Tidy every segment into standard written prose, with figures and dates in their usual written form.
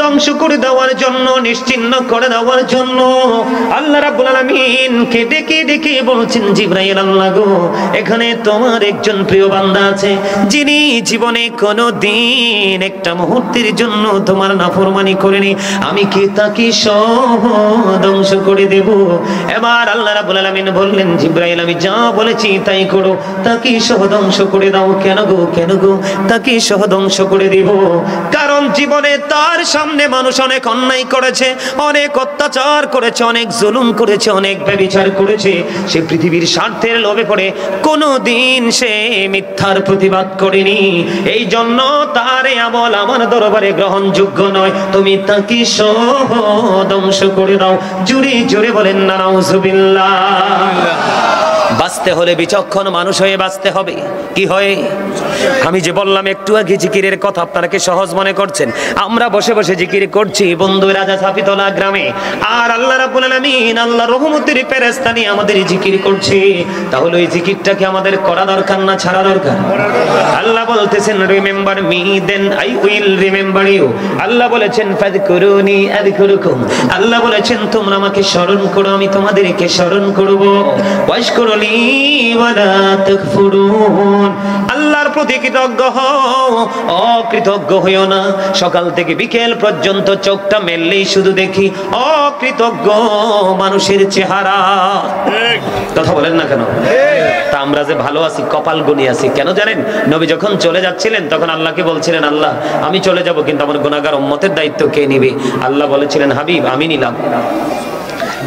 ধ্বংস করে দেওয়ার জন্য, নিশ্চিহ্ন করে দেওয়ার জন্য আল্লাহ রাব্বুল আলামিন কে ডেকে ডেকে বলছেন, জিবরাইল আল্লাহ গো, এখানে তোমার একজন প্রিয় বান্দা আছে যিনি জীবনে কোনো দিন একটা মুহূর্তের জন্য তোমার নাফরমানি করেনি, আমি কি তাকে সহ ধ্বংস করে দেব? এবার আল্লাহ রাব্বুল আলামিন বললেন, জিবরাইল আমি যা বলেছি তাই করো, তাকে সহ ধ্বংস করে দাও। কেন গো, কেন গো তাকে সহ ধ্বংস করে দিব? কারণ জীবনে তার সামনে মানুষ অনেক অন্যায় করেছে, অনেক অত্যাচার করেছে, অনেক জুলুম করেছে, অনেক ব্যভিচার করেছে। সে পৃথিবীর স্বার্থের লোভে পড়ে কোনো দিন সে মিথ্যার প্রতিবাদ করেনি। এই জন্য তার আমল আমার দরবারে গ্রহণযোগ্য নয়, তুমি তাকে সহ ধ্বংস করে দাও। জোরে জোরে বলেন না নাউজুবিল্লাহ। বাঁচতে হলে বিচক্ষণ মানুষ হয়ে বাঁচতে হবে। কি হয়? আমি যে বললাম একটু আগে জিকিরের কথা, আপনারা কি সহজ মনে করছেন? আমরা বসে বসে জিকির করছি বন্ধু রাজা ছাপিতলা গ্রামে, আর আল্লাহ রাব্বুল আলামিন আল্লাহ রহমতের ফেরেশতা নিয়ে আমাদের জিকির করছে। তাহলে এই জিকিরটাকে আমাদের করা দরকার না ছাড়া দরকার? আল্লাহ বলতেছেন, remember me then I will remember you. Allah বলেছেন ফাযকুরুনি আযকুরুকুম। আল্লাহ বলেছেন তোমরা আমাকে স্মরণ করো, আমি তোমাদেরকে স্মরণ করব। ওয়াশকুরুনি ওয়ালা তাকফুরুন। আল্লাহর প্রতি কৃতজ্ঞ হও, অকৃতজ্ঞ হইও না। সকাল থেকে বিকেল পর্যন্ত চোখটা মেললেই শুধু দেখি অকৃতজ্ঞ মানুষের চেহারা। কথা বলেন না কেন? তা আমরা যে ভালো আছি, কপাল গুনি আছি কেন জানেন? নবী যখন চলে যাচ্ছিলেন তখন আল্লাহকে বলছিলেন, আল্লাহ আমি চলে যাব কিন্তু আমার গুনাহগার উম্মতের দায়িত্ব কে নিবে? আল্লাহ বলেছিলেন, হাবিব আমি নিলাম।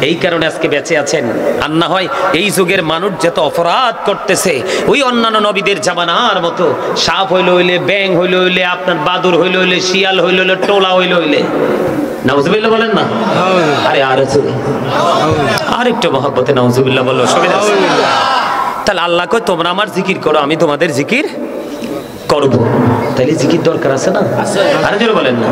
এই কারণে আজকে বেঁচে আছেন। আর না হয় এই যুগের মানুষ যত অপরাধ করতেছে, ওই অন্যান্য নবীদের জামানার মতো সাপ হইলে হইলে, ব্যাং হইলে হইলে, আপনার বাদুর হইলে হইলে, শিয়াল হইলে হইলে, টোলা হইলে হইলে, নাউজুবিল্লাহ বলেন না? আরে আর একটু মহব্বতে নাউজুবিল্লাহ বললো সুবিধা আছে। তাহলে আল্লাহ কয় তোমরা আমার জিকির করো, আমি তোমাদের জিকির করব। তাইলে জিকির দরকার আছে না? আরে জোরে বলেন না।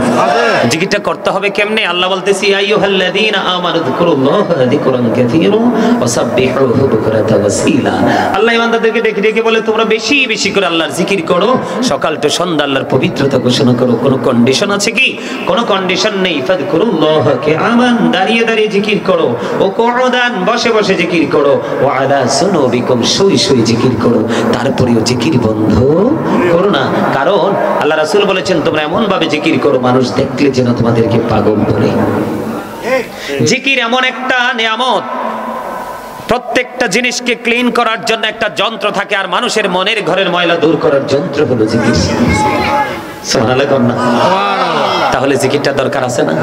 জিকিরটা করতে হবে কেমনে? আল্লাহ বলতেছি, আইয়ুহাল্লাযীনা আমানু যিকুরুল্লাহা যিকরান কাসীরা ওয়াসাব্বিহুহু বুকরাতাও ওয়াসীলা। আল্লাহ ইমানদারদেরকে ডেকে ডেকে বলে তোমরা বেশি বেশি করে আল্লাহর জিকির করো, সকাল টু সন্ধ্যা আল্লাহর পবিত্রতা ঘোষণা করো। কোনো কন্ডিশন আছে কি? কোনো কন্ডিশন নেই। ফাযকুরুল্লাহা কিয়ামান, দাঁড়িয়ে দাঁড়িয়ে জিকির করো, ও কুউদান, বসে বসে জিকির করো, ওয়া আলা সুনুবিকুম, শুয়ে শুয়ে জিকির করো। তারপরেও জিকির বন্ধ করো না। কারণ আল্লাহ রাসূল বলেছেন তোমরা এমন ভাবে জিকির করো মানুষ দেখলে যেন তোমাদেরকে পাগল বলে। জিকির এমন একটা নিয়ামত, প্রত্যেকটা জিনিসকে ক্লিন করার জন্য একটা যন্ত্র থাকে, আর মানুষের মনের ঘরের ময়লা দূর করার যন্ত্র হলো জিকির। সুবহানাল্লাহ কর না? তাহলে জিকিরটা দরকার আছে না?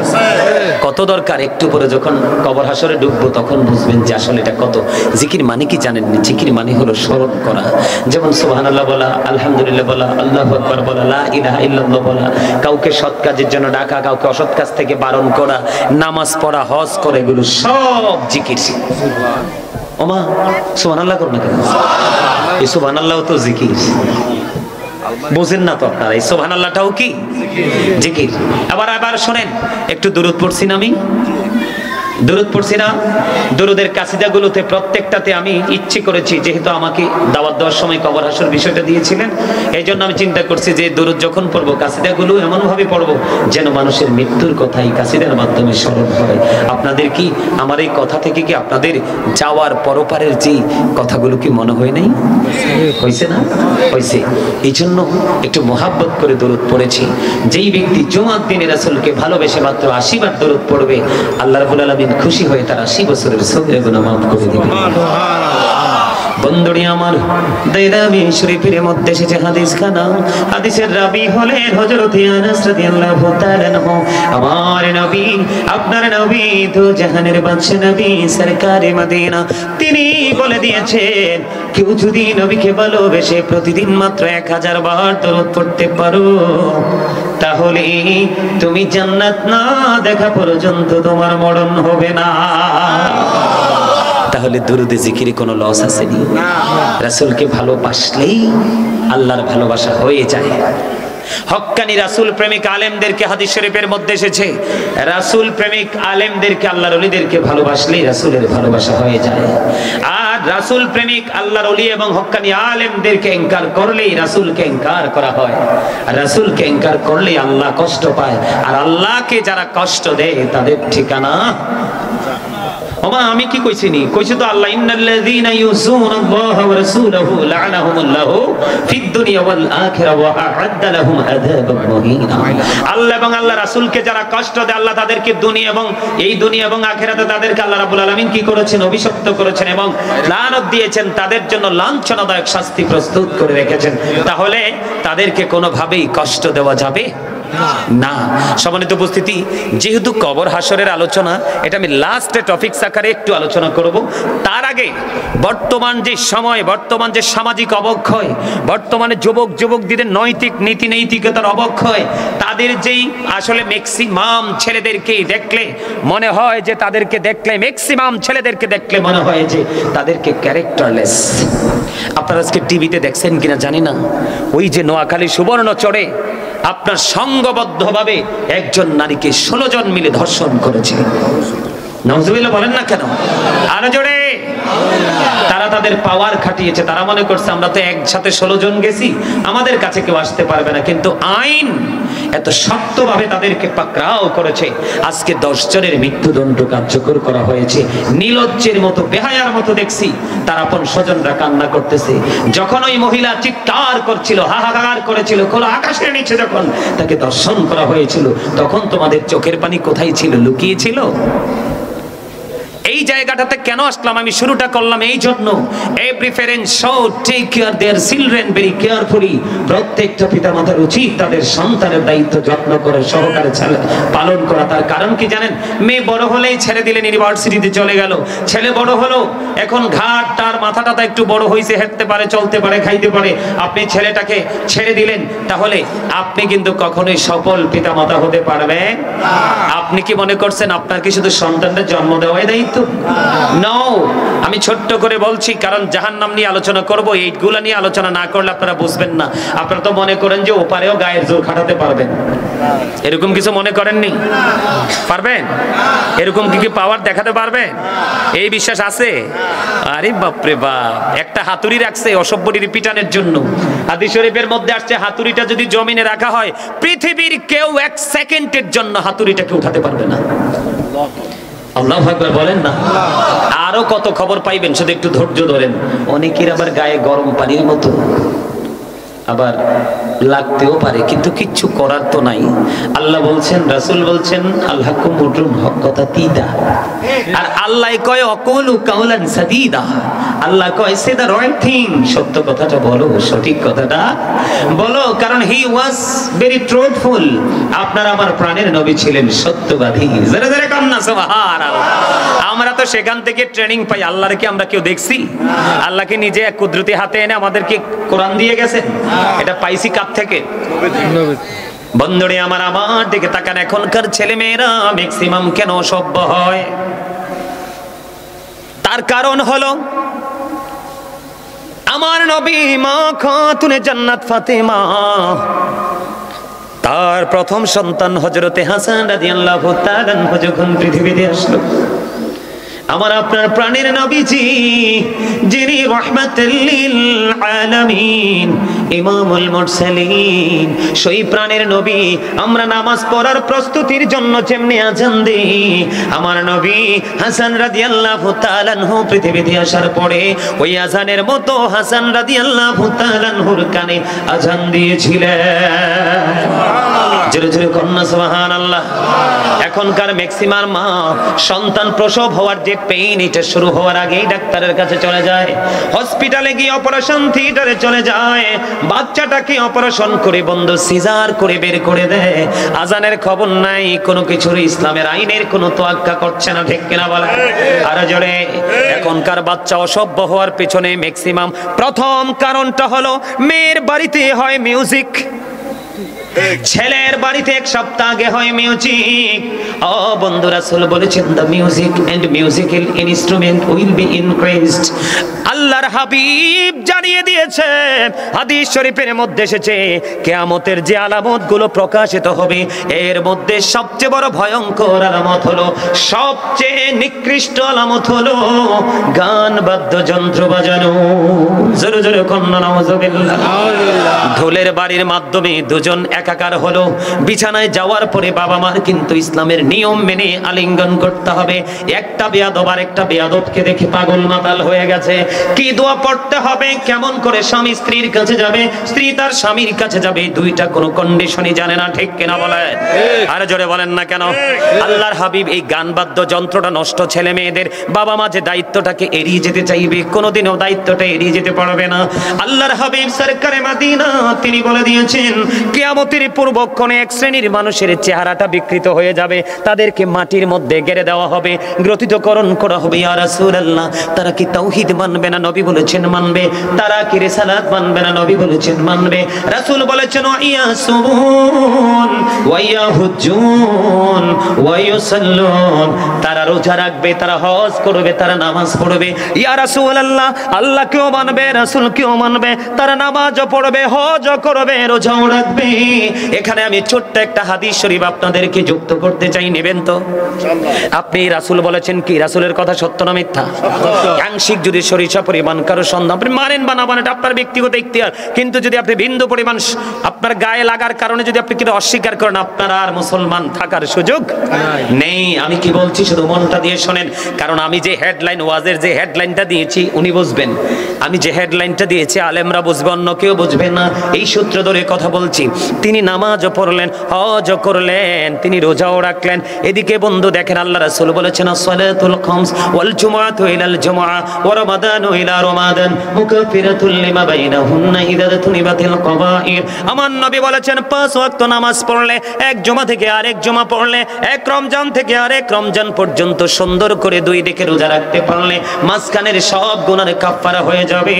কত দরকার। একটু পরে যখন কবর হাসরে ঢুকবো তখন বুঝবেন যে আসলে এটা কত। জিকির মানে কি জানেন? জিকির মানে হলো স্মরণ করা। যেমন সুবহানাল্লাহ বলা, আলহামদুলিল্লাহ বলা, আল্লাহু আকবার বলা, লা ইলাহা ইল্লাল্লাহ বলা, কাউকে সৎ কাজের জন্য ডাকা, কাউকে অসৎ কাজ থেকে বারণ করা, নামাজ পড়া, হজ করে, এগুলো সব জিকির। ওমা সুবহানাল্লাহ করুন না কেন? এই সুবহানাল্লাহ তো জিকির। বুঝেন না তো আপনারা? এই সুবহানাল্লাহটাও কি জিকির? আবার শোনেন, একটু দুরূদ পড়ছি না? আমি দুরূদ পড়ছি না? দুরূদের কাসিদাগুলোতে প্রত্যেকটাতে আমি ইচ্ছে করেছি, যেহেতু আমাকে দাওয়াত দেওয়ার সময় কবর হাসর বিষয়টা দিয়েছিলেন, এই জন্য আমি চিন্তা করছি যে দুরূদ যখন পড়বো কাসিদাগুলো এমনভাবে পড়বো যেন মানুষের মৃত্যুর কথা এই কাসিদার মাধ্যমে স্মরণ হয়। আপনাদের কি আমার এই কথা থেকে কি আপনাদের যাওয়ার পরপারের যে কথাগুলো কি মনে হয় নাই? হয়েছে না? হয়েছে। এই জন্য একটু মোহাব্বত করে দুরূদ পড়েছি। যেই ব্যক্তি জুমার দিনে রাসূলকে ভালোবেসে মাত্র 80 বার দুরূদ পড়বে, আল্লাহ রাব্বুল আলামিন খুশি হয়ে তার 80 বছরের সগীরা গুনাহ মাফ করে দিবেন। বন্ধুরি আমার, দাইরামি শরীফের মধ্যে এসেছে হাদিস খানা। হাদিসের রাবী হলেন হযরত আনাস রাদিয়াল্লাহু তাআলা আনহু। আমার নবী, আপনার নবী তো জাহানের বাদশা নবী সরকারে মদিনা, তিনি বলে দিয়েছেন কেউ যদি নবীকে ভালোবেসে প্রতিদিন মাত্র 1000 বার দরুদ পড়তে পারো, তাহলে তুমি জান্নাত না দেখা পর্যন্ত তোমার মরণ হবে না। তাহলে দুরুদে জিকিরে কোনো লস আসেনি। রাসূলকে ভালোবাসলেই আল্লাহর ভালোবাসা হয়ে যায়। হক্কানি রাসূল প্রেমিক আলেমদেরকে হাদিস শরীফের মধ্যে এসেছে, রাসূল প্রেমিক আলেমদেরকে আল্লাহর ওলিদেরকে ভালোবাসলেই রাসূলের ভালোবাসা হয়ে যায়। আর রাসূল প্রেমিক আল্লাহর ওলি এবং হক্কানি আলেমদেরকে ইনকার করলেই রাসূলকে ইনকার করা হয়। আর রাসূলকে ইনকার করলেই আল্লাহ কষ্ট পায়। আর আল্লাহকে যারা কষ্ট দেয় তাদের ঠিকানা ওমা আমি কি কইছিনি, কইছি তো আল্লাহ ইন্নাল্লাযীনা ইউযুনাল্লাহা ওয়া রাসূলাহু লা'নাহুমুল্লাহু ফিদ দুনিয়া ওয়াল আখিরা ওয়া আ'আদ্দা লাহুম আযাবান মুহিনা। আল্লাহ এবং আল্লাহ রাসূলকে যারা কষ্ট দেয় আল্লাহ তাদেরকে দুনিয়া এবং এই দুনিয়া এবং আখিরাতে তাদেরকে আল্লাহ রাব্বুল আলামিন কি করেছেন, অভিশপ্ত করেছেন এবং লানত দিয়েছেন, তাদের জন্য লাঞ্ছনাদায়ক শাস্তি প্রস্তুত করে রেখেছেন। তাহলে তাদেরকে কোনোভাবেই কষ্ট দেওয়া যাবে না। সম্মানিত উপস্থিতি, যেহেতু কবর হাসরের আলোচনা, এটা আমি লাস্টে টপিক আকারে একটু আলোচনা করব। তার আগে বর্তমান যে সময়, বর্তমান যে সামাজিক অবক্ষয়, বর্তমানে যুবক যুবকদের নৈতিক নীতি নৈতিকতার অবক্ষয়, তাদের যেই আসলে ম্যাক্সিমাম ছেলেদেরকে দেখলে মনে হয় যে তাদেরকে দেখলে ম্যাক্সিমাম ছেলেদেরকে দেখলে মনে হয় যে তাদেরকে ক্যারেক্টারলেস। আপনারা আজকে টিভিতে দেখছেন কিনা জানি না, ওই যে নোয়াখালী সুবর্ণচরে আপনার সংঘবদ্ধভাবে একজন নারীকে 16 জন মিলে ধর্ষণ করেছে। নাউজুবিল্লাহ বলেন না কেন? আরো জোরে। তারা তাদের পাওয়ার খাটিয়েছে, তারা মনে করছে আমরা তো একসাথে 16 জন গেছি, আমাদের কাছে কেউ আসতে পারবে না। কিন্তু আইন এত শক্তভাবে তাদেরকে পাকড়াও করেছে, আজকে 10 জনের মৃত্যুদণ্ড কার্যকর করা হয়েছে। নিলজ্জের মতো, বেহায়ার মতো দেখছি তার আপন স্বজনরা কান্না করতেছে। যখন ওই মহিলা চিৎকার করছিল, হাহাকার করেছিল, খোলা আকাশের নিচে যখন তাকে ধর্ষণ করা হয়েছিল, তখন তোমাদের চোখের পানি কোথায় ছিল, লুকিয়ে ছিল? এই জায়গাটাতে কেন আসলাম, আমি শুরুটা করলাম এই জন্য, every parent should take care their children very carefully. প্রত্যেকটা পিতামাতার উচিত তাদের সন্তানের দায়িত্ব যত্ন করে সহকারে পালন করা। তার কারণ কি জানেন? মেয়ে বড় হলেই ছেড়ে দিলেন, ইউনিভার্সিটিতে চলে গেল। ছেলে বড় হলো, এখন ঘাট তার মাথাটা একটু বড় হয়েছে, হেঁটতে পারে, চলতে পারে, খাইতে পারে। আপনি ছেলেটাকে ছেড়ে দিলেন, তাহলে আপনি কিন্তু কখনোই সফল পিতামাতা হতে পারবেন না। আপনি কি মনে করছেন আপনার কি শুধু সন্তানদের জন্ম দেওয়াই দায়িত্ব? নো, আমি ছোট্ট করে বলছি, কারণ জাহান্নাম নিয়ে আলোচনা করব, এইগুলা নিয়ে আলোচনা না করলে আপনারা বুঝবেন না। আপনারা তো মনে করেন যে ওপারেও গায়ের জোর খাটাতে পারবেন, এরকম কিছু মনে করেননি? পারবেন? এরকম কি পাওয়ার দেখাতে পারবেন? এই বিশ্বাস আছে? আরে বাপরে বাপ, একটা হাতুড়ি রাখছে অসভ্যটির পিটানের জন্য। হাদিস শরীফের মধ্যে আসছে, হাতুড়িটা যদি জমিনে রাখা হয়, পৃথিবীর কেউ 1 সেকেন্ডের জন্য হাতুড়িটাকে উঠাতে পারবে না। আল্লাহু আকবার বলেন না। আরো কত খবর পাইবেন, শুধু একটু ধৈর্য ধরেন। অনেকের আবার গায়ে গরম পানির মতো আবার লাগতেও পারে, কিন্তু কিচ্ছু করার তো নাই। আল্লাহ বলছেন, রাসূল বলছেন, আল্লাহ কুমুরুন হক কথা তিদা। আর আল্লাহ কয় অকুলু কাউলান সাদীদা। আল্লাহ কয় সে দা রাইট থিং, সত্য কথাটা বলো, সঠিক কথাটা বলো, কারণ হি ওয়াজ ভেরি ট্রুথফুল। আপনার আমার প্রাণের নবী ছিলেন সত্যবাদী। জোরে জোরে কান্না সুবহানাল্লাহ। আমরা তো সেখান থেকে ট্রেনিং পাই। আল্লাহর কি আমরা কেউ দেখছি? আল্লাহকে নিজে এক কুদরতি হাতে এনে আমাদেরকে কোরআন দিয়ে গেছেন। এটা পাইছি কার থেকে? বন্ধুরে আমার দিকে তাকান। এখনকার ছেলে মেয়েরা ম্যাক্সিমাম কেন অসভ্য হয়? তার কারণ হলো আমার নবী মা খাতুনে জান্নাত ফাতেমা, তার প্রথম সন্তান হযরতে হাসান রাদিয়াল্লাহু তাআলা আনহু যখন পৃথিবীতে আসলো, আমার আপনার প্রাণের নবীজি, যিনি রাহমাতুল লিল আলামিন, ইমামুল মুরসালিন, সেই প্রাণের নবী, আমরা নামাজ পড়ার প্রস্তুতির জন্য যেমনি আযান দেই, আমার নবী হাসান রাদিয়াল্লাহু তাআলা আনহু পৃথিবীতে আসার পরে ওই আযানের মতো হাসান রাদিয়াল্লাহু তাআলা আনহুর কানে আযান দিয়েছিলেন। জোরে জোরে কন্যা সুবহানাল্লাহ। এখনকার ম্যাক্সিমাম মা সন্তান প্রসব হওয়ার যে পেইন, এটা শুরু হওয়ার আগেই ডাক্তারের কাছে চলে যায়, হসপিটালে গিয়ে অপারেশন থিয়েটারে চলে যায়, বাচ্চাটাকে অপারেশন করে বন্ধ সিজার করে বের করে দেয়। আজানের খবর নাই, কোনো কিছুর ইসলামের আইনের কোনো তোয়াক্কা করছে না, ঠিক কিনা বলে? আর জোরে। এখনকার বাচ্চা অসভ্য হওয়ার পেছনে ম্যাক্সিমাম প্রথম কারণটা হলো মেয়ের বাড়িতে হয় মিউজিক। ছেলের বাড়িতে এক সপ্তাহ আগে হয় মিউজিক। ও বন্ধু, রাসূল বলেছেন the music and musical instrument will be increased. আল্লাহর হাবিব জানিয়ে দিয়েছে, হাদিস শরীফের মধ্যে এসেছে, কিয়ামতের যে আলামতগুলো প্রকাশিত হবে এর মধ্যে সবচেয়ে বড় ভয়ঙ্কর আলামত হলো, সবচেয়ে নিকৃষ্ট আলামত হলো গান বাদ্যযন্ত্র বাজানো। জোরে জোরে কন্না নাউজুবিল্লাহ। ঢোলের বাড়ির মাধ্যমে দুজন একাকার হলো, বিছানায় যাওয়ার পরে বাবা মার কিন্তু ইসলামের নিয়ম মেনে আলিঙ্গন করতে হবে। একটা বেয়াদব আর একটা বেয়াদবকে দেখে পাগল মাতাল হয়ে গেছে। কি দোয়া পড়তে হবে, কেমন করে স্বামী স্ত্রীর কাছে যাবে, স্ত্রী তার স্বামীর কাছে যাবে, দুইটা কোনো কন্ডিশনই জানে না, ঠিক কিনা বলে? আরে জোরে বলেন না কেন? আল্লাহর হাবিব এই গান বাদ্য যন্ত্রটা নষ্ট ছেলে মেয়েদের বাবা মা যে দায়িত্বটাকে এড়িয়ে যেতে চাইবে, কোনোদিনও দায়িত্বটা এড়িয়ে যেতে পারবে না। আল্লাহর হাবিব সরকারে মদিনা তিনি বলে দিয়েছেন, কিয়ামতের পূর্বক্ষণে এক শ্রেণীর মানুষের চেহারাটা বিকৃত হয়ে যাবে, তাদেরকে মাটির মধ্যে গেড়ে দেওয়া হবে, গ্রথিতকরণ করা হবে। ইয়া রাসূলুল্লাহ, তারা কি তাওহীদ মানবে না? নবী বলেছেন মানবে। তারা কি রিসালাত মানবে না? নবী বলেছেন মানবে। রাসূল বলেছেন ইয়াসুমুন ওয়া ইয়াহুজ্জুন ওয়া ইউসাল্লুন, তারা রোজা রাখবে, তারা হজ করবে, তারা নামাজ পড়বে। ইয়া রাসূলুল্লাহ, আল্লাহ কেউ মানবে, রাসূল কেউ মানবে, তারা নামাজও পড়বে, হজও করবে, রোজাও রাখবে। এখানে আমি ছোট্ট একটা হাদিস শরীফ আপনাদেরকে যুক্ত করতে চাই, নেবেন তো? আপনি রাসূল বলেছেন কি, রাসূলের কথা সত্য না মিথ্যা? আংশিক যদি সরিষা পরিমাণ কারো সন্দেহ, আপনি মানেন বা না মানেন আপনার ব্যক্তিগত ইখতিয়ার, কিন্তু যদি আপনি বিন্দু পরিমাণ আপনার গায়ে লাগার কারণে যদি আপনি কিন্তু অস্বীকার করেন, আপনার আর মুসলমান থাকার সুযোগ নেই। আমি কি বলছি শুধু মনটা দিয়ে শোনেন, কারণ আমি যে হেডলাইন, ওয়াজের যে হেডলাইনটা দিয়েছি উনি বুঝবেন, আমি যে হেডলাইনটা দিয়েছি আলেমরা বুঝবে, অন্য কেউ বুঝবে না। এই সূত্র ধরে কথা বলছি। তিনি নামাজও পড়লেন, হজও করলেন, তিনি রোজাও রাখলেন। এদিকে বন্ধু দেখেন, আল্লাহ রাসূল বলেছেন আসসালাতুল খামস ওয়াল জুমআতু ইলাল জুমআ ওয়া রমাদানু ইলা রমাদান মুকাফিরাতুল লিমা বাইনাহুন্না ইযা তুনিবাতিল কবাইর। আমার নবী বলেছেন 5 ওয়াক্ত নামাজ পড়লে, এক জুমা থেকে আরেক জুমা পড়লে, এক রমজান থেকে আরেক রমজান পর্যন্ত সুন্দর করে দুই দিকে রোজা রাখতে পারলে মাঝখানের সব গুনাহ কাফারা হয়ে যাবে।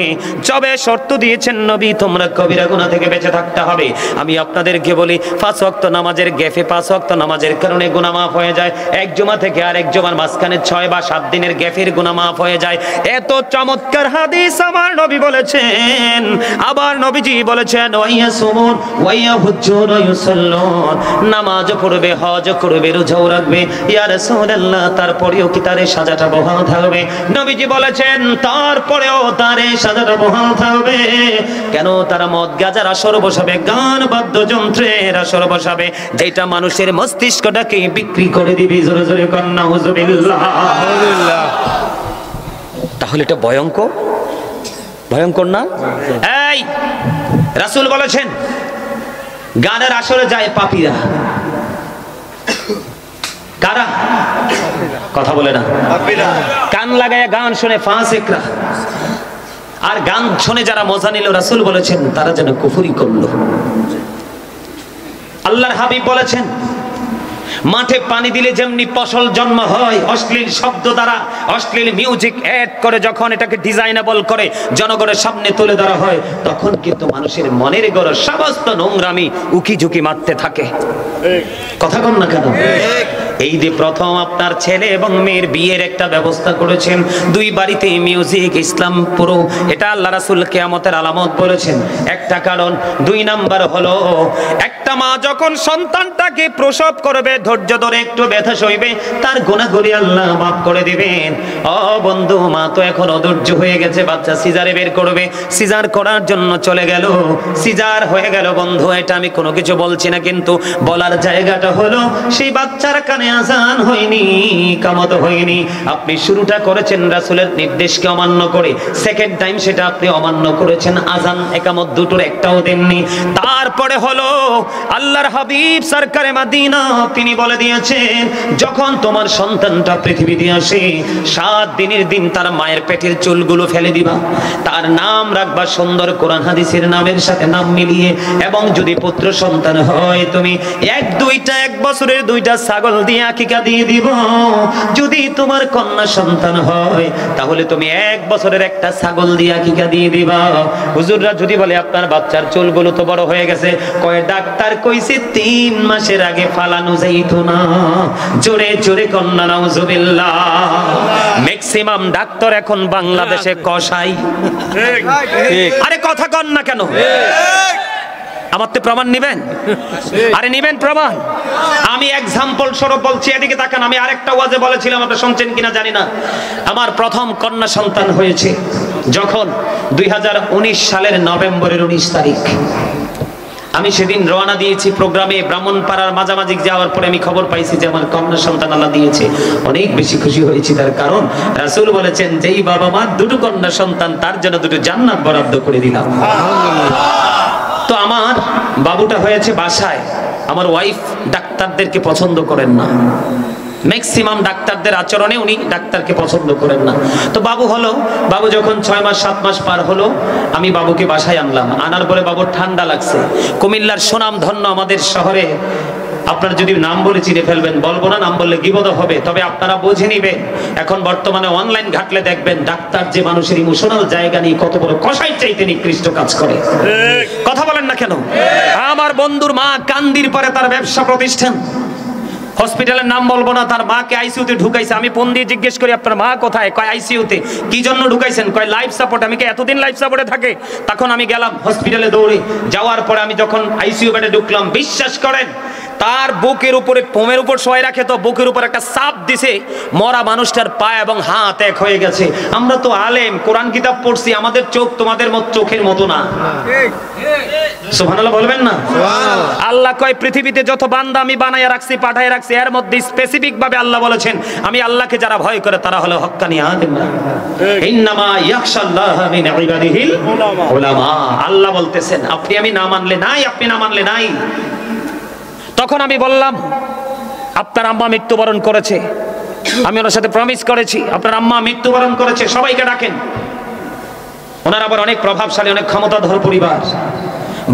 তবে শর্ত দিয়েছেন নবী, তোমরা কবিরা গুনাহ থেকে বেঁচে থাকতে হবে। আমি আপনাদেরকে বলি, 5 ওয়াক্ত নামাজের গ্যাপে, 5 ওয়াক্ত নামাজের কারণে গুনাহ মাফ হয়ে যায়। এক জুমা থেকে আরেক জুমার মাঝখানে 6 বা 7 দিনের গ্যাপের গুনাহ মাফ হয়ে যায়। এত চমৎকার হাদিস আমার নবী বলেছেন। আবার নবীজি বলেছেন ওয়াইয়াসুমুন ওয়াইয়াহুজ্জুন ওয়া ইউসাল্লুন, নামাজ পড়বে, হজ করবে, রোজাও রাখবে। ইয়া রাসূলুল্লাহ, তারপরেও কি তার সাজাটা বহাল থাকবে? নবীজি বলেছেন তারপরেও তার সাজাটা বহাল থাকবে। কেন? তারা মদ গাঁজার আসর বসাবে, গান বাদ্যযন্ত্রের আসর বসাবে, যেটা মানুষের মস্তিষ্কটাকে বিক্রি করে দিবে। জোরে জোরে কন্না নাউজুবিল্লাহ। তাহলে এটা ভয়ঙ্কর, ভয়ঙ্কর না? এই রাসূল বলেছেন গানের আসরে যায় পাপীরা। কারা? কথা বলে না। কান লাগায় গান শুনে ফাসিকরা, আর গান শুনে যারা মজা নিল, রাসূল বলেছেন তারা যেন কুফরি করলো। আল্লাহর হাবিব বলেছেন মাঠে পানি দিলে যেমনি ফসল জন্ম হয়, অশ্লীল শব্দ দ্বারা, অশ্লীল মিউজিক অ্যাড করে যখন এটাকে ডিজাইনেবল করে জনগণের সামনে তুলে ধরা হয়, তখন কিন্তু মানুষের মনের গড় সমস্ত নোংরামি উকি ঝুঁকি মারতে থাকে। কথা কন না কেন? এই যে প্রথম আপনার ছেলে এবং মেয়ের বিয়ের একটা ব্যবস্থা করেছেন, দুই বাড়িতে মিউজিক, ইসলাম পুরো, এটা আল্লাহ রাসূল কিয়ামতের আলামত বলেছেন। একটা কারণ। 2 নাম্বার হলো, একটা মা যখন সন্তানটাকে প্রসব করবে, ধৈর্য ধরে একটু ব্যথা সইবে, তার গুনাহগুলি আল্লাহ মাফ করে দিবেন। ও বন্ধু, মা তো এখন অধৈর্য হয়ে গেছে, বাচ্চা সিজারে বের করবে, সিজার করার জন্য চলে গেল, সিজার হয়ে গেল। বন্ধু, এটা আমি কোনো কিছু বলছি না, কিন্তু বলার জায়গাটা হলো সেই বাচ্চার কানে আযান হয়নি, কামত হয়নি। আপনি শুরুটা করেছেন রাসূলের নির্দেশকে অমান্য করে, সেকেন্ড টাইম সেটা আপনি অমান্য করেছেন, আযান একামত দুটোর একটাও দেননি। তারপরে হলো আল্লাহর হাবিব সরকারে মদিনা তিনি বলে দিয়েছেন, যখন তোমার সন্তানটা পৃথিবীতে আসে, 7 দিনের দিন তার মায়ের পেটের চুলগুলো ফেলে দিবা, তার নাম রাখবা সুন্দর কোরআন হাদিসের নামের সাথে নাম মিলিয়ে, এবং যদি পুত্র সন্তান হয় তুমি 1 বছরের 2টা ছাগল দিয়ে আকিকা দিয়ে দিব। যদি তোমার কন্যা সন্তান হয় তাহলে তুমি 1 বছরের একটা ছাগল দিয়ে আকিকা দিয়ে দিবা। হুজুররা যদি বলে আপনার বাচ্চার চুলগুলো তো বড় হয়ে গেছে, কয় ডাক্তার কইছে 3 মাসের আগে ফালানো যাইতো না। জোরে জোরে কন্যা নাউজুবিল্লাহ। ম্যাক্সিমাম ডাক্তার এখন বাংলাদেশে কসাই। আরে কথা কন না কেন? আমার তো প্রমাণ নিবেন? আরে নিবেন প্রমাণ? আমি এক্সাম্পল স্বরূপ বলছি, এদিকে তাকান। আমি আরেকটা ওয়াজে বলেছিলাম, আপনি শুনছেন কিনা জানি না। আমার প্রথম কন্যা সন্তান হয়েছে যখন 2019 সালের নভেম্বরের 19 তারিখ। আমি সেদিন রওনা দিয়েছি প্রোগ্রামে, ব্রাহ্মণপাড়ার মাঝামাঝি যাওয়ার পরে আমি খবর পাইছি যে আমার কন্যা সন্তান আল্লাহ দিয়েছে। অনেক বেশি খুশি হয়েছি, তার কারণ রাসূল বলেছেন যেই বাবা মা দুটো কন্যা সন্তান তার জন্য দুটো জান্নাত বরাদ্দ করে দিলাম। তো আমার বাবুটা হয়েছে বাসায়। আমার ওয়াইফ ডাক্তারদেরকে পছন্দ করেন না, ম্যাক্সিমাম ডাক্তারদের আচরণে উনি ডাক্তারকে পছন্দ করেন না। তো বাবু হলো, বাবু যখন 6 মাস 7 মাস পার হলো, আমি বাবুকে বাসায় আনলাম। আনার পরে বাবুর ঠান্ডা লাগছে। কুমিল্লার সুনাম ধন্য আমাদের শহরে, আপনারা যদি নাম বলে চিনে ফেলবেন, বলবো না, নাম বললে গিবত হবে, তবে আপনারা বুঝে নিবেন। এখন বর্তমানে অনলাইন ঘাটলে দেখবেন ডাক্তার যে মানুষের ইমোশনাল জায়গা নিয়ে কত বড় কসাই চাইতে নিকৃষ্ট কাজ করে। কথা বলেন না কেন? আমার বন্ধুর মা কান্দির পরে তার ব্যবসা প্রতিষ্ঠান, হসপিটালের নাম বলবো না, তার মাকে আইসিইউতে ঢুকাইছে। আমি ফোন দিয়ে জিজ্ঞেস করি আপনার মা কোথায়? কয় আইসিইউতে। কি জন্য ঢুকাইছেন? কয় লাইফ সাপোর্ট। আমি কি এতদিন লাইফ সাপোর্টে থাকে? তখন আমি গেলাম হসপিটালে দৌড়ে। যাওয়ার পরে আমি যখন আইসিইউ বেডে ঢুকলাম, বিশ্বাস করেন তার বুকের উপরে, পোমের উপর শোয় রাখে তো, বুকের উপর একটা চাপ দিছে, মরা মানুষটার পা এবং হাত এক হয়ে গেছে। আমরা তো আলেম, কোরআন কিতাব পড়ছি, আমাদের চোখ তোমাদের চোখের মতো না। সুবহানাল্লাহ বলবেন না? আল্লাহ কয় পৃথিবীতে যত বান্দা আমি বানায়া রাখছি, পাঠায় রাখছি, এর মধ্যে স্পেসিফিক ভাবে আল্লাহ বলেছেন আমি আল্লাহকে যারা ভয় করে তারা হলো হক্কানি আলেমরা। ইন্নামা ইয়াখশাল্লাহ মিন ইবাদিহিল উলামা। আল্লাহ বলতেছেন আপনি আমি না মানলে নাই, আপনি না মানলে নাই। তখন আমি বললাম আপনার আম্মা মৃত্যুবরণ করেছে, আমি ওনার সাথে প্রমিস করেছি, আপনার আম্মা মৃত্যুবরণ করেছে, সবাইকে ডাকেন। ওনার আবার অনেক প্রভাবশালী, অনেক ক্ষমতাধর পরিবার,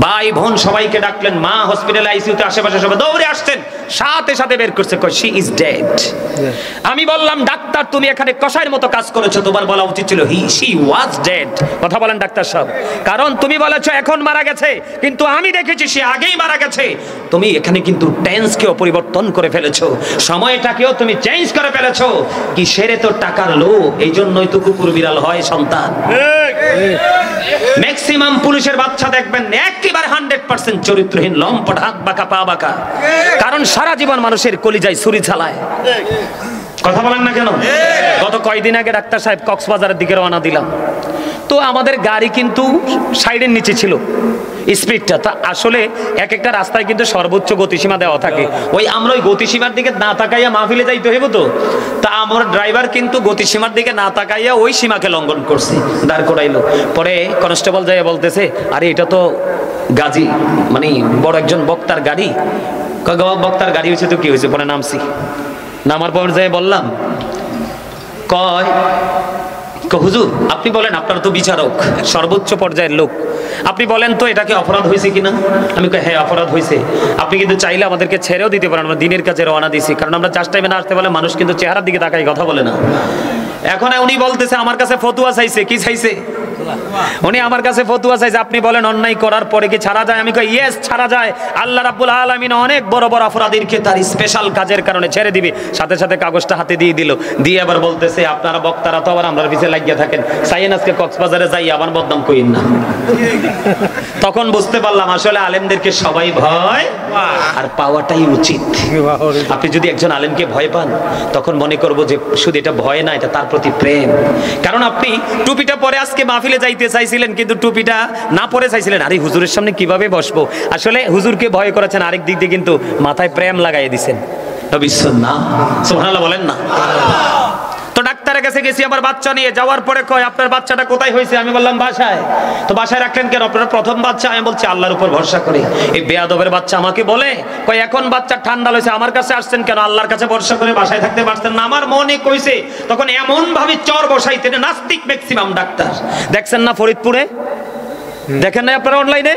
ভাই বোন সবাইকে ডাকলেন। মা হসপিটালে আইসিইউতে, আশেপাশে সবাই দৌড়ে আসছেন, সাথে সাথে বের করছে, কয় শি ইজ ডেড। আমি বললাম ডাক্তার তুমি এখানে কসাইয়ের মতো কাজ করেছো, তোমার বলা উচিত ছিল শি ওয়াজ ডেড। কথা বলেন ডাক্তার সাহেব, কারণ তুমি বলেছো এখন মারা গেছে, কিন্তু আমি দেখেছি সে আগেই মারা গেছে। তুমি এখানে কিন্তু টেন্সকেও পরিবর্তন করে ফেলেছো, সময়টাকেও তুমি চেঞ্জ করে ফেলেছো। কি সেরে তো টাকার লোভ, এই জন্যই তো কুকুর বিড়াল হয় সন্তান। ম্যাক্সিমাম পুলিশের বাচ্চা দেখবেন একেবারে 100% চরিত্রহীন, লম্পট, হাত বাঁকা পা বাঁকা, কারণ সারা জীবন মানুষের কলিজায় ছুরি চালায়। কথা বলেন না কেন? গত কয়েকদিন আগে ডাক্তার সাহেব কক্সবাজারের দিকে রওনা দিলাম, তো আমাদের গাড়ি কিন্তু সাইডের নিচে ছিল স্পিডটা। তা আসলে এক একটা রাস্তায় কিন্তু সর্বোচ্চ গতিসীমা দেওয়া থাকে, ওই আমরা ওই গতিসীমার দিকে না তাকাইয়া মাহফিলে যাইতে হইব। তো তা আমার ড্রাইভার কিন্তু গতিসীমার দিকে না তাকাইয়া ওই সীমাকে লঙ্ঘন করছে, দাঁড় করাইলো। পরে কনস্টেবল যাইয়া বলতেছে আরে এটা তো গাজী, মানে বড় একজন বক্তার গাড়ি। বক্তার গাড়ি হয়েছে তো কি হয়েছে? পরে নামছি, নামার পর যাই বললাম, কয় হুজুর আপনি বলেন, আপনারা তো বিচারক, সর্বোচ্চ পর্যায়ের লোক, আপনি বলেন তো এটাকে অপরাধ হয়েছে কিনা? আমি কই হ্যাঁ অপরাধ হয়েছে, আপনি কিন্তু চাইলে আমাদেরকে ছেড়েও দিতে পারেন, আমরা দিনের কাছে রওনা দিছি, কারণ আমরা জাস্ট টাইমে না আসতে পারলে মানুষ কিন্তু চেহারার দিকে তাকাই, কথা বলে না। এখন উনি বলতেছে আমার কাছে ফতুয়া চাইছে। কি চাইছে? উনি আমার কাছে ফতুয়া চাইছে, আপনি বলেন অন্যায় করার পরে কি ছাড়া যায়? আমি কই ইয়েস ছাড়া যায়। আল্লাহ রাব্বুল আলামিন অনেক বড় বড় অপরাধীকে তার স্পেশাল কাজের কারণে ছেড়ে দিবে। সাথে সাথে কাগজটা হাতে দিয়ে দিল, দিয়ে আবার বলতেছে আপনারা বক্তারা তো আবার আমরা পিছিয়ে লাগিয়ে থাকেন, চাইয়েন আজকে কক্সবাজারে যাই আবার বদনাম কইন না। তখন বুঝতে পারলাম আসলে আলেমদেরকে সবাই ভয় আর পাওয়াটাই উচিত। আপনি যদি একজন আলেমকে ভয় পান তখন মনে করবো যে শুধু এটা ভয় না, এটা তার প্রতি প্রেম। কারণ আপনি টুপিটা পরে আজকে মাহফিলে যাইতে চাইছিলেন, কিন্তু টুপিটা না পরে চাইছিলেন আরে হুজুরের সামনে কিভাবে বসবো। আসলে হুজুরকে ভয় করেছেন, আরেক দিক দিয়ে কিন্তু মাথায় প্রেম লাগাই দিছেন। সুবহানাল্লাহ বলেন না? তো ডাক্তারের কাছে গেছি আমার বাচ্চা নিয়ে, যাওয়ার পরে কয় আপনার বাচ্চাটা কোথায় হয়েছে? আমি বললাম বাসায়। তো বাসায় রাখলেন কেন? আপনার প্রথম বাচ্চা। আমি বলছি আল্লাহর উপর ভরসা করি। এই বেয়াদবের বাচ্চা আমাকে বলে কয় এখন বাচ্চা ঠান্ডা হয়েছে, আমার কাছে আসছেন কেন? আল্লাহর কাছে ভরসা করে বাসায় থাকতে পারতেন না। আমার মনে কইছে তখন এমন ভাবে চর বসাইতেন, নাস্তিক ম্যাক্সিমাম ডাক্তার। দেখছেন না ফরিদপুরে? দেখেন না আপনারা অনলাইনে?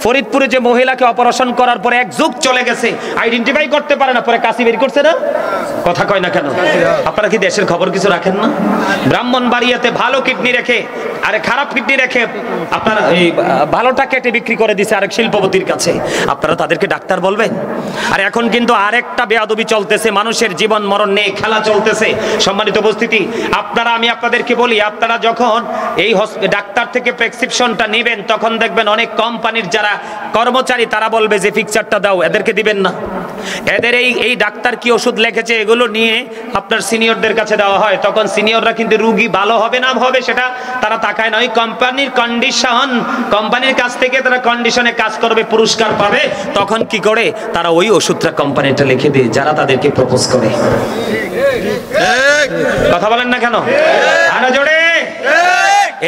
ফরিদপুরে যে মহিলাকে অপারেশন করার পরে এক যুগ চলে গেছে, আইডেন্টিফাই করতে পারে না, পরে কাশি বের করছে না, কথা কয় না কেন? আপনারা কি দেশের খবর কিছু রাখেন না? ব্রাহ্মণবাড়িয়াতে ভালো কিডনি রেখে আরে খারাপ কিডনি রেখে আপনারা এই ভালোটা কেটে বিক্রি করে দিছে আরেক শিল্পপতির কাছে, আপনারা তাদেরকে ডাক্তার বলবেন? আর এখন কিন্তু আরেকটা বেয়াদবি চলতেছে, মানুষের জীবন মরণ নিয়ে খেলা চলতেছে। সম্মানিত উপস্থিতি, আমি আপনাদেরকে বলি, আপনারা যখন এই ডাক্তার থেকে প্রেসক্রিপশনটা নেবেন তখন দেখবেন অনেক কোম্পানির যারা কর্মচারী তারা বলবে যে পিকচারটা দাও, এদেরকে দিবেন না। এদের এই ডাক্তার কি ওষুধ লিখেছে এগুলো নিয়ে আপনার সিনিয়রদের কাছে দেওয়া হয়, তখন সিনিয়ররা কিন্তু রোগী ভালো হবে না হবে সেটা তারা তাকায় না, ওই কোম্পানির কন্ডিশন, কোম্পানির কাছ থেকে তারা কন্ডিশনে কাজ করবে, পুরস্কার পাবে, তখন কি করে তারা ওই ওষুধটা কোম্পানিটা লিখে দেয় যারা তাদেরকে প্রপোজ করে। কথা বলেন না কেন? আরো জোরে।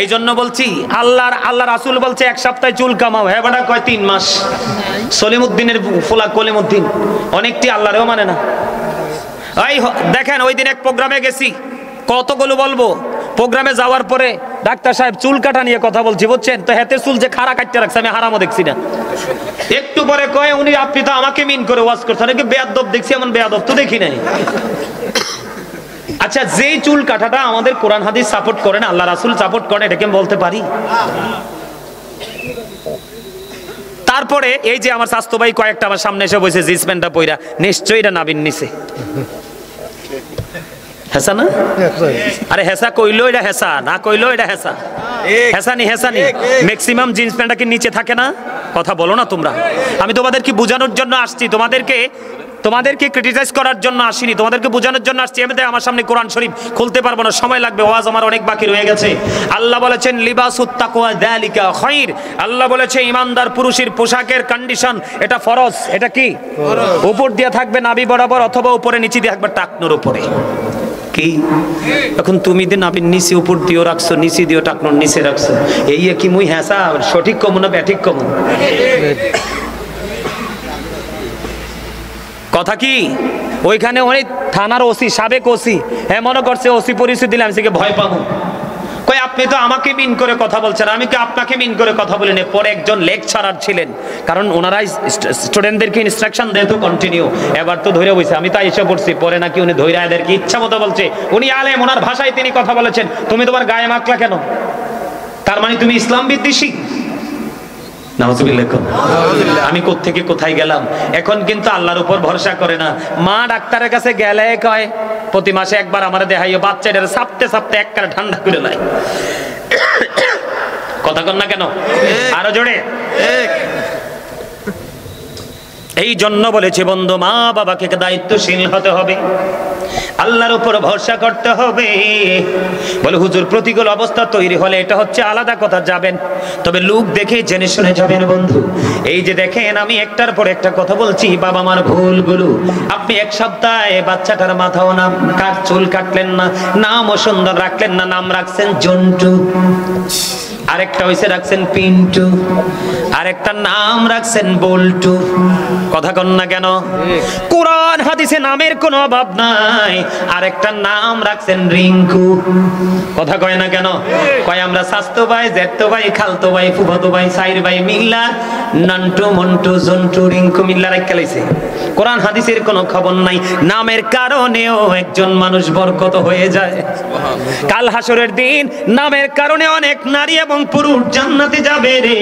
এই জন্য বলছি, আল্লাহ রাসূল বলছে এক সপ্তাহে চুল কামাও, হ্যাঁ বেটা কয় 3 মাস। সলিমউদ্দিনের ফুলা কলিমউদ্দিন অনেকটি আল্লাহরেও মানে না। ওই দেখেন ওই দিন এক প্রোগ্রামে গেছি, কতগুলো বলবো, প্রোগ্রামে যাওয়ার পরে ডাক্তার সাহেব চুল কাটা নিয়ে কথা বলছি, বুঝছেন তো, হাতের চুল যে খাড়া কাটতে রাখছে আমি হারামও দেখছি না। একটু পরে কয় উনি আপনি তো আমাকে মিন করে ওয়াজ করছেন, নাকি বেয়াদব দেখছি, এমন বেয়াদব তো দেখি নাই। আচ্ছা, যেই চুল কাটাটা আমাদের কোরআন হাদিস সাপোর্ট করে না, আল্লাহ রাসূল সাপোর্ট করে, এটাকে বলতে পারি? তারপরে এই যে আমার স্বাস্থ্য ভাই কয়েকটা আমার সামনে এসে বসে জিন্স প্যান্টটা পইরা, নিশ্চয়ই এটা নাবিন নিছে। হেসা না? আরে হেসা কইলো এটা হেসা, না কইলো এটা হেসা। হেসানি ম্যাক্সিমাম জিন্স প্যান্টটা কি নিচে থাকে না? কথা বলো না তোমরা। আমি তোমাদেরকে বোঝানোর জন্য আসছি, তোমাদেরকে ক্রিটিসাইজ করার জন্য আসিনি, তোমাদেরকে বোঝানোর জন্য আসছি। এমনিতে আমার সামনে কোরআন শরীফ খুলতে পারবো না, সময় লাগবে, ওয়াজ আমার অনেক বাকি রয়ে গেছে। আল্লাহ বলেছেন লিবাসুত তাকওয়া যালিকা খায়র। আল্লাহ বলেছে ইমানদার পুরুষের পোশাকের কন্ডিশন এটা ফরজ। এটা কি? উপর দিয়ে থাকবে নাভি বরাবর, অথবা উপরে নিচে দিয়ে থাকবে টাকনোর উপরে। কি এখন তুমি দিন নাভির নিচে উপর দিয়েও রাখছো, নিচে দিয়েও টাকনোর নিচে রাখছো, এই কি মুই হ্যাঁ সঠিক কমু না ব্যাঠিক কমু? কথা কি? ওইখানে অনেক থানার ওসি, সাবেক ওসি, হ্যাঁ মনে করছে ওসি পরিচয় দিলাম সে ভয় পাবো। কই আপনি তো আমাকে মিন করে কথা বলছেন, আমি কি আপনাকে মিন করে কথা বলি না? পরে একজন লেকচারার ছিলেন, কারণ ওনারাই স্টুডেন্টদেরকে ইনস্ট্রাকশন দেয় তো কন্টিনিউ, এবার তো ধরে বসে, আমি তাই এসে পড়ছি, পরে নাকি উনি ধৈর্য এদেরকে ইচ্ছা মতো বলছে, উনি আলেম, ওনার ভাষায় তিনি কথা বলেছেন, তুমি তোমার গায়ে মাখলা কেন? তার মানে তুমি ইসলাম বিদ্বেষী? আমি কোত্থেকে কোথায় গেলাম? এখন কিন্তু আল্লাহর উপর ভরসা করে না। মা ডাক্তারের কাছে গেলে কয় প্রতি মাসে একবার আমার দেখাইও, বাচ্চাদের সাপতে সাপতে একবারে ঠান্ডা করে নাই। কথা কন না কেন? আরো জোরে। এই জন্য বলেছে বন্ধু, মা বাবাকে দায়িত্বশীল হতে হবে, আল্লাহর উপর ভরসা করতে হবে। বলে হুজুর প্রতিকূল অবস্থা তৈরি হলে এটা হচ্ছে আলাদা কথা, যাবেন, তবে লোক দেখে জেনে শুনে যাবেন বন্ধু। এই যে দেখেন আমি একটার পর একটা কথা বলছি, বাবা মার ভুলগুলো। আপনি এক সপ্তাহে বাচ্চাটার মাথাও না চুল কাটলেন না, নামও সুন্দর রাখলেন না, নাম রাখছেন জন্টু, আরেকটা হইছে রাখছেন পিন্টু, আরেকটা নাম রাখছেন বল্টু। কথা কন না কেন? কোরআন হাদিসে নামের কোনো অভাব নাই। আরেকটা নাম রাখছেন রিঙ্কু। কথা কয় না কেন? কয় আমরা স্বাস্থ্য ভাই, জ্যাঠতো ভাই, খালতো ভাই, ফুফাতো ভাই, সাইর ভাই মিল্লা নান্টু মন্টু জন্টু রিঙ্কু মিল্লা রাখা লাইছে। কোরআন হাদিসের কোনো খবর নাই। নামের কারণেও একজন মানুষ বরকত হয়ে যায়। কাল হাসরের দিন নামের কারণে অনেক নারী এবং পুরুষ জান্নাতে যাবে রে।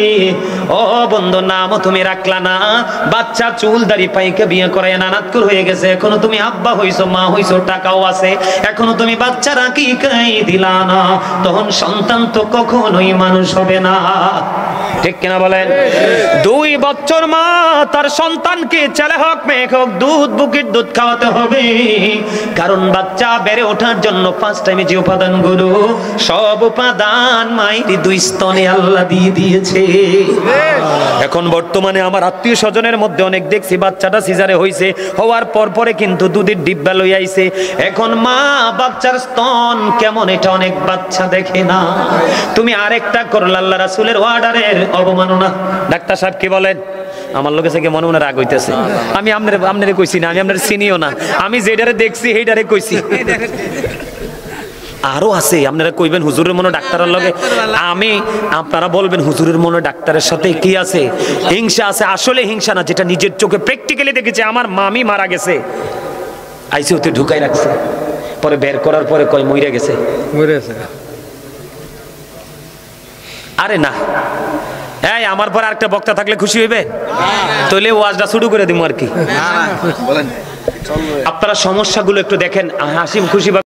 ও বন্ধু, নামও তুমি রাখলা না, বাচ্চা চুল দাড়ি পাইকে বিয়ে করে নানাতকুর হয়ে গেছে, এখনো তুমি আব্বা হইছো, মা হইছো, টাকাও আছে, এখনো তুমি বাচ্চারা কি কাই দিলা না, তখন সন্তান তো কখনোই মানুষ হবে না। ঠিক কিনা বলেন? 2 বছর মা তার সন্তানকে ছেলে হোক মেয়ে হোক দুধ বুকের দুধ খাওয়াতে হবে, কারণ বাচ্চা বেড়ে ওঠার জন্য 5 টাইমে যে উপাদানগুলো, সব উপাদান মায়ের 2 স্তনে আল্লাহ দিয়ে দিয়েছে। এখন বর্তমানে আমার আত্মীয় স্বজনের মধ্যে অনেক দেখছি বাচ্চাটা সিজারে হইছে, হওয়ার পর পরে কিন্তু দুধের ডিব্বা লই আইছে। এখন মা বাচ্চার স্তন কেমন এটা অনেক বাচ্চা দেখে না। তুমি আরেকটা করল আল্লাহ রাসূলের অর্ডারের অবমাননা। ডাক্তার সাহেব কি বলেন? আমার লোকের থেকে মনে মনে রাগ হইতেছে। আমি আপনারে কইছি না, আমি আপনার চিনিও না, আমি যেটারে দেখছি সেইটারে কইছি। আরো আছে, আপনারা কইবেন হুজুরের মনে ডাক্তারের লগে, আমি আপনারা বলবেন হুজুরের মনে ডাক্তারের সাথে কি আছে? হিংসা আছে। আসলে হিংসা না, যেটা নিজের চোখে প্র্যাকটিক্যালি দেখেছে। আমার মামি মারা গেছে, আইসিইউতে ঢুকাই রাখছে, পরে বের করার পরে কয় মইরা গেছে। আরে না, এই আমার পর আরেকটা বক্তা থাকলে খুশি হইবে? তাহলে ওয়াজটা শুরু করে দিব আর কি। আপনারা সমস্যাগুলো একটু দেখেন, হাসিম খুশি